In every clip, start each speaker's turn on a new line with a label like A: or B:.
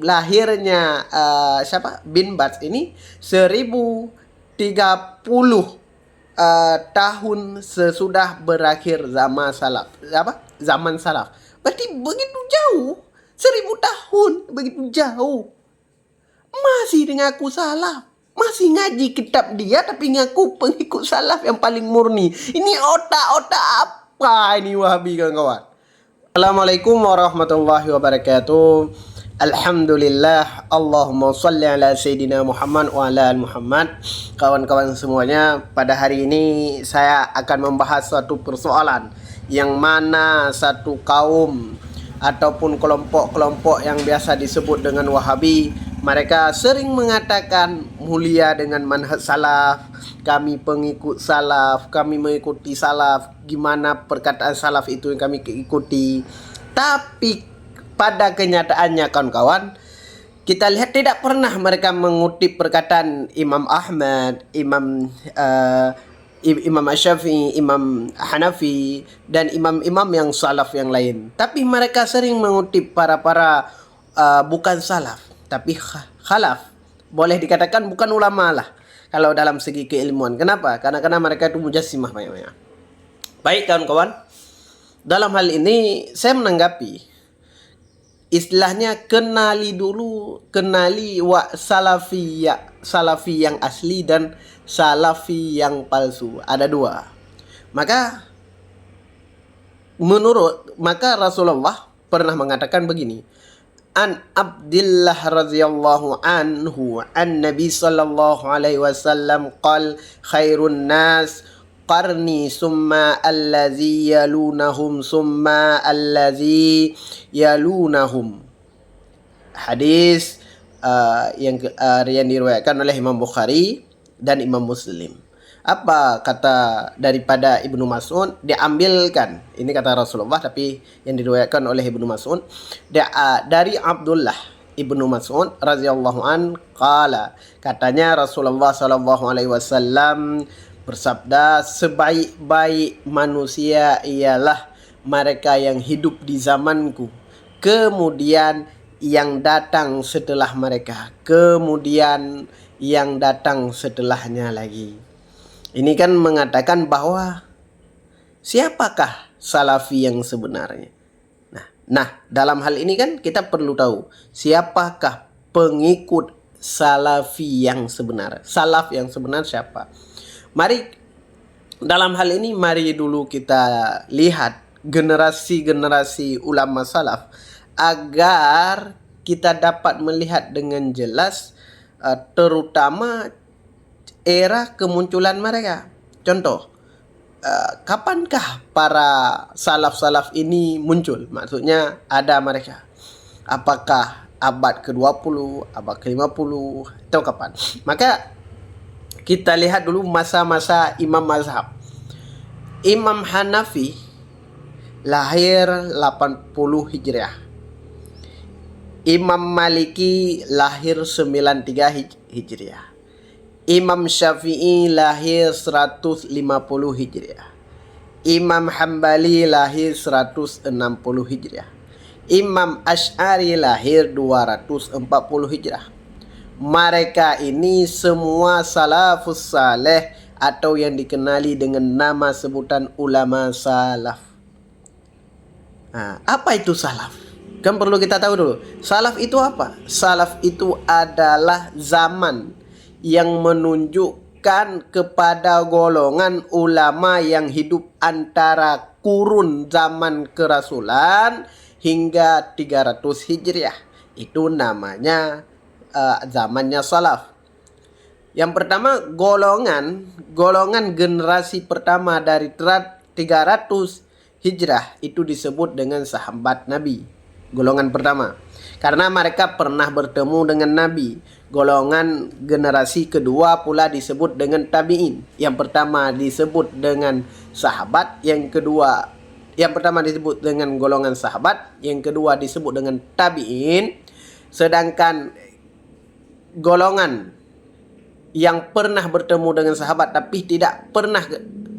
A: lahirnya siapa bin Baz ini 1030 tahun sesudah berakhir zaman salaf. Berarti begitu jauh, 1000 tahun begitu jauh. Masih dengan aku salaf, masih ngaji kitab dia tapi ngaku pengikut salaf yang paling murni. Ini otak-otak apa ini Wahabi, kawan-kawan? Assalamualaikum warahmatullahi wabarakatuh. Alhamdulillah, Allahumma salli ala Sayyidina Muhammad wa ala Muhammad. Kawan-kawan semuanya, pada hari ini saya akan membahas suatu persoalan yang mana satu kaum ataupun kelompok-kelompok yang biasa disebut dengan Wahabi, mereka sering mengatakan mulia dengan manhaj salaf, kami pengikut salaf, kami mengikuti salaf, gimana perkataan salaf itu yang kami ikuti. Tapi pada kenyataannya kawan-kawan, kita lihat tidak pernah mereka mengutip perkataan Imam Ahmad, Imam Syafi'i, Imam Hanafi, dan imam-imam yang salaf yang lain. Tapi mereka sering mengutip para bukan salaf, tapi khalaf. Boleh dikatakan bukan ulama lah kalau dalam segi keilmuan. Kenapa? Karena mereka itu mujassimah banyak-banyak. Baik kawan-kawan, dalam hal ini saya menanggapi istilahnya kenali salafi yang asli dan salafi yang palsu. Ada dua. Maka Rasulullah pernah mengatakan begini. An Abdillah radhiyallahu anhu an Nabi sallallahu alaihi wasallam qal khairun nas qarni summa allazi yalunahum summa allazi yalunahum. Hadis yang diriwayatkan oleh Imam Bukhari dan Imam Muslim. Apa kata daripada Ibnu Mas'ud? Diambilkan, ini kata Rasulullah tapi yang diriwayatkan oleh Ibnu Mas'ud dari Abdullah Ibnu Mas'ud radhiyallahu an qala, katanya Rasulullah sallallahu alaihi wasallam bersabda, sebaik-baik manusia ialah mereka yang hidup di zamanku, kemudian yang datang setelah mereka, kemudian yang datang setelahnya lagi. Ini kan mengatakan bahwa siapakah salafi yang sebenarnya. Nah, dalam hal ini kan kita perlu tahu siapakah pengikut salafi yang sebenar. Salaf yang sebenar siapa? Dalam hal ini mari dulu kita lihat generasi-generasi ulama salaf agar kita dapat melihat dengan jelas terutama era kemunculan mereka. Contoh, kapankah para salaf-salaf ini muncul? Maksudnya ada mereka. Apakah abad ke-20, abad ke-50 atau kapan? Maka kita lihat dulu masa-masa imam mazhab. Imam Hanafi lahir 80 Hijriah. Imam Maliki lahir 93 Hijriah. Imam Syafi'i lahir 150 Hijriah. Imam Hambali lahir 160 Hijriah. Imam Asy'ari lahir 240 Hijriah. Mereka ini semua salafus saleh atau yang dikenali dengan nama sebutan ulama salaf. Apa itu salaf? Kan perlu kita tahu dulu. Salaf itu apa? Salaf itu adalah zaman yang menunjukkan kepada golongan ulama yang hidup antara kurun zaman kerasulan hingga 300 Hijriah. Itu namanya zamannya salaf. Yang pertama, golongan generasi pertama dari 300 Hijrah itu disebut dengan sahabat Nabi. Golongan pertama, karena mereka pernah bertemu dengan Nabi. Golongan generasi kedua pula disebut dengan tabi'in. Yang pertama disebut dengan sahabat, yang pertama disebut dengan golongan sahabat, yang kedua disebut dengan tabi'in. Sedangkan golongan yang pernah bertemu dengan sahabat tapi tidak pernah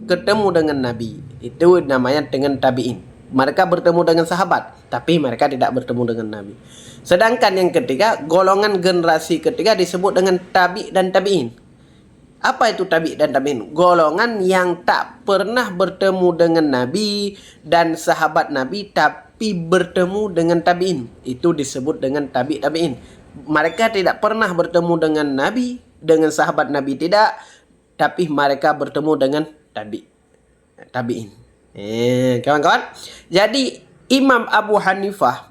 A: ketemu dengan Nabi, itu namanya dengan tabi'in. Mereka bertemu dengan sahabat, tapi mereka tidak bertemu dengan Nabi. Sedangkan yang ketiga, golongan generasi ketiga disebut dengan tabi dan tabi'in. Apa itu tabi dan tabi'in? Golongan yang tak pernah bertemu dengan Nabi dan sahabat Nabi, tapi bertemu dengan tabi'in. Itu disebut dengan tabi tabi'in. Mereka tidak pernah bertemu dengan Nabi, dengan sahabat Nabi tidak, tapi mereka bertemu dengan tabi'in. Kawan-kawan. Jadi Imam Abu Hanifah,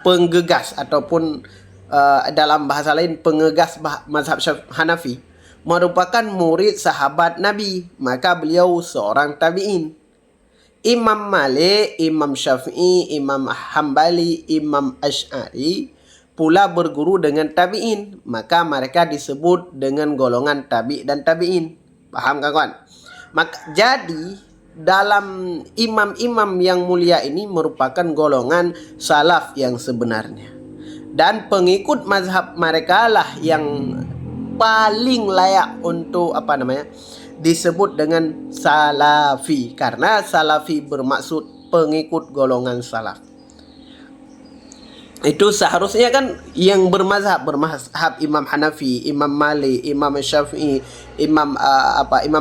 A: penggegas ataupun dalam bahasa lain pengegas mazhab Hanafi, merupakan murid sahabat Nabi, maka beliau seorang tabi'in. Imam Malik, Imam Syafi'i, Imam Hambali, Imam Asy'ari pula berguru dengan tabi'in, maka mereka disebut dengan golongan tabi dan tabi'in. Paham kawan? Maka jadi dalam imam-imam yang mulia ini merupakan golongan salaf yang sebenarnya. Dan pengikut mazhab mereka lah yang paling layak untuk disebut dengan salafi. Karena salafi bermaksud pengikut golongan salaf. Itu seharusnya kan yang bermazhab Imam Hanafi, Imam Malik, Imam Syafi'i, Imam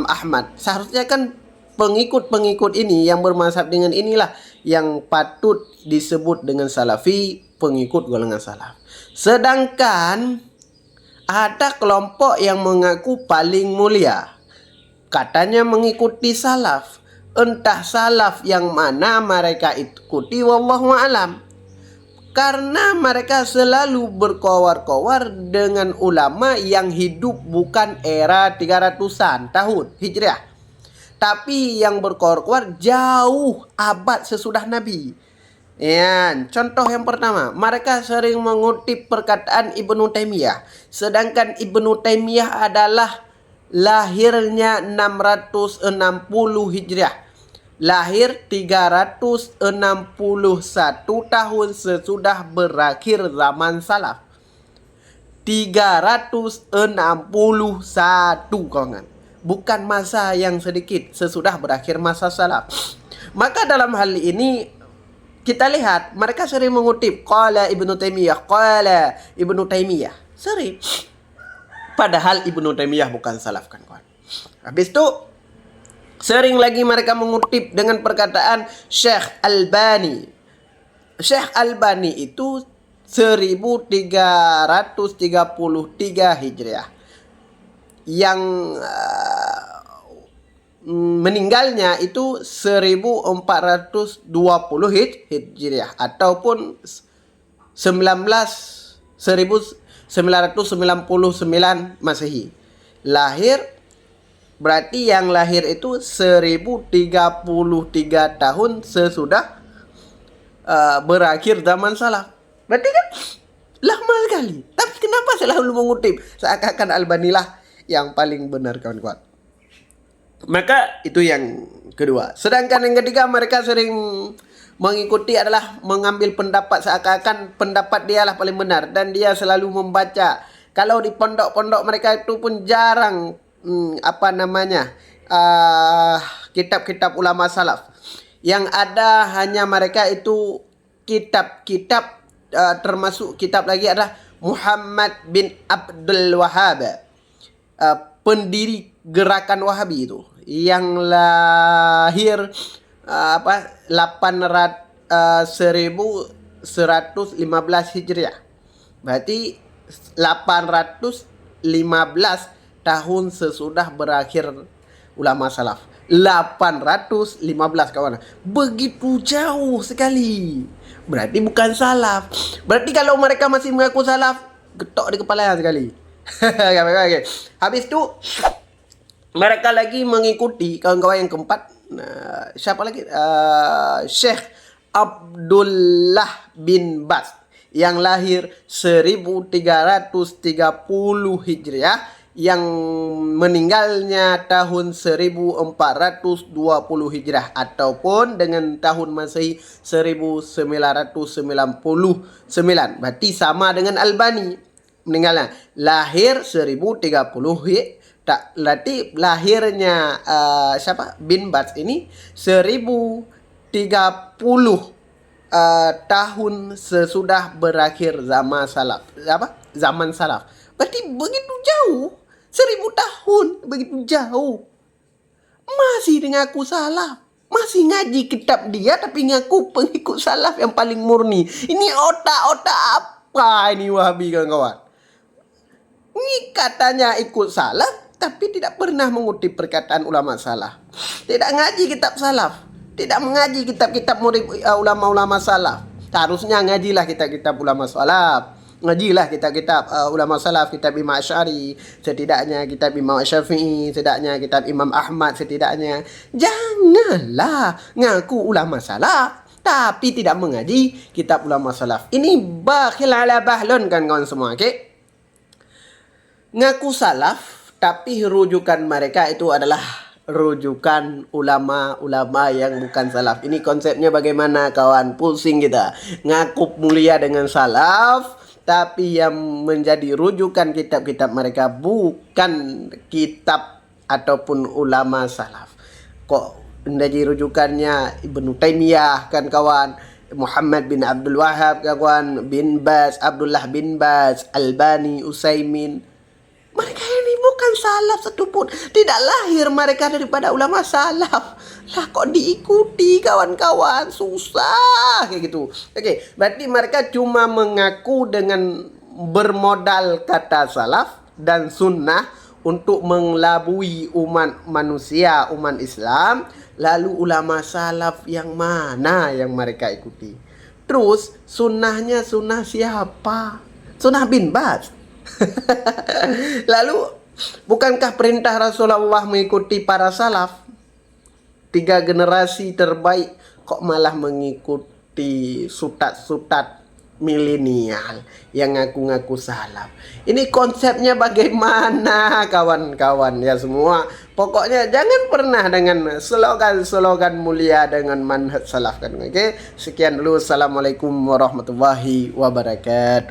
A: Ahmad. Seharusnya kan pengikut ini yang bermazhab dengan inilah yang patut disebut dengan salafi, pengikut golongan salaf. Sedangkan ada kelompok yang mengaku paling mulia, katanya mengikuti salaf. Entah salaf yang mana mereka ikuti, wallahu a'lam. Karena mereka selalu berkowar-kowar dengan ulama yang hidup bukan era 300-an tahun Hijriah, tapi yang berkowar-kowar jauh abad sesudah Nabi. Contoh yang pertama, mereka sering mengutip perkataan Ibnu Taimiyah. Sedangkan Ibnu Taimiyah adalah lahirnya 660 Hijriah. Lahir 361 tahun sesudah berakhir zaman salaf. 361 kawan. Bukan masa yang sedikit sesudah berakhir masa salaf. Maka dalam hal ini kita lihat mereka sering mengutip qala Ibnu Taimiyah, qala Ibnu Taimiyah. Sering. Padahal Ibnu Taimiyah bukan salaf kan kawan. Habis itu sering lagi mereka mengutip dengan perkataan Syekh Albani. Syekh Albani itu 1333 Hijriah. Yang meninggalnya itu 1420 Hijriah ataupun 1999 Masehi. Lahir berarti yang lahir itu 1033 tahun sesudah berakhir zaman salaf. Berarti kan lama sekali. Tapi kenapa selalu mengutip seakan-akan Albani lah yang paling benar kawan-kawan. Maka itu yang kedua. Sedangkan yang ketiga, mereka sering mengikuti adalah mengambil pendapat seakan-akan pendapat dia lah paling benar. Dan dia selalu membaca. Kalau di pondok-pondok mereka itu pun jarang kitab-kitab ulama salaf. Yang ada hanya mereka itu kitab-kitab, termasuk kitab lagi adalah Muhammad bin Abdul Wahhab, pendiri gerakan Wahabi itu, yang lahir 1115 Hijriah. Berarti 815 tahun sesudah berakhir ulama salaf. 815 kawan. Begitu jauh sekali. Berarti bukan salaf. Berarti kalau mereka masih mengaku salaf, getok di kepala sekali. Okay. Habis itu mereka lagi mengikuti kawan-kawan yang keempat. Siapa lagi? Syekh Abdullah bin Baz yang lahir 1330 Hijriah, yang meninggalnya tahun 1420 Hijrah ataupun dengan tahun Masehi 1999. Berarti sama dengan Albani meninggalnya. Lahir 1030 berarti lahirnya bin Baz ini 1030 tahun sesudah berakhir zaman salaf. Berarti begitu jauh. 1000 tahun begitu jauh. Masih ngaku salaf. Masih ngaji kitab dia tapi ngaku pengikut salaf yang paling murni. Ini otak-otak apa ini Wahabi kawan-kawan? Ini katanya ikut salaf tapi tidak pernah mengutip perkataan ulama salaf. Tidak ngaji kitab salaf. Tidak mengaji kitab-kitab murid ulama-ulama salaf. Harusnya ngajilah kitab-kitab ulama salaf. Ngajilah kitab-kitab ulama salaf, kitab Imam Asy'ari, setidaknya kitab Imam Syafi'i, setidaknya kitab Imam Ahmad, setidaknya. Janganlah ngaku ulama salaf tapi tidak mengaji kitab ulama salaf. Ini bakhil ala bahlun kan kawan semua, okey? Ngaku salaf tapi rujukan mereka itu adalah rujukan ulama-ulama yang bukan salaf. Ini konsepnya bagaimana kawan? Pusing kita. Ngaku mulia dengan salaf tapi yang menjadi rujukan kitab-kitab mereka bukan kitab ataupun ulama salaf. Kok menjadi rujukannya Ibnu Taimiyah kan kawan? Muhammad bin Abdul Wahab kawan, bin Baz, Abdullah bin Baz, Albani, Utsaimin. Mereka ini bukan salaf satupun. Tidak lahir mereka daripada ulama salaf. Lah kok diikuti kawan-kawan? Susah kayak gitu. Oke, berarti mereka cuma mengaku dengan bermodal kata salaf dan sunnah untuk mengelabui umat manusia, umat Islam. Lalu ulama salaf yang mana yang mereka ikuti? Terus sunnahnya sunnah siapa? Sunnah bin Baz. Lalu bukankah perintah Rasulullah mengikuti para salaf? 3 generasi terbaik kok malah mengikuti sutat-sutat milenial yang ngaku-ngaku salaf. Ini konsepnya bagaimana kawan-kawan ya semua. Pokoknya jangan pernah dengan slogan-slogan mulia dengan manhaj salaf kan. Oke, sekian dulu. Assalamualaikum warahmatullahi wabarakatuh.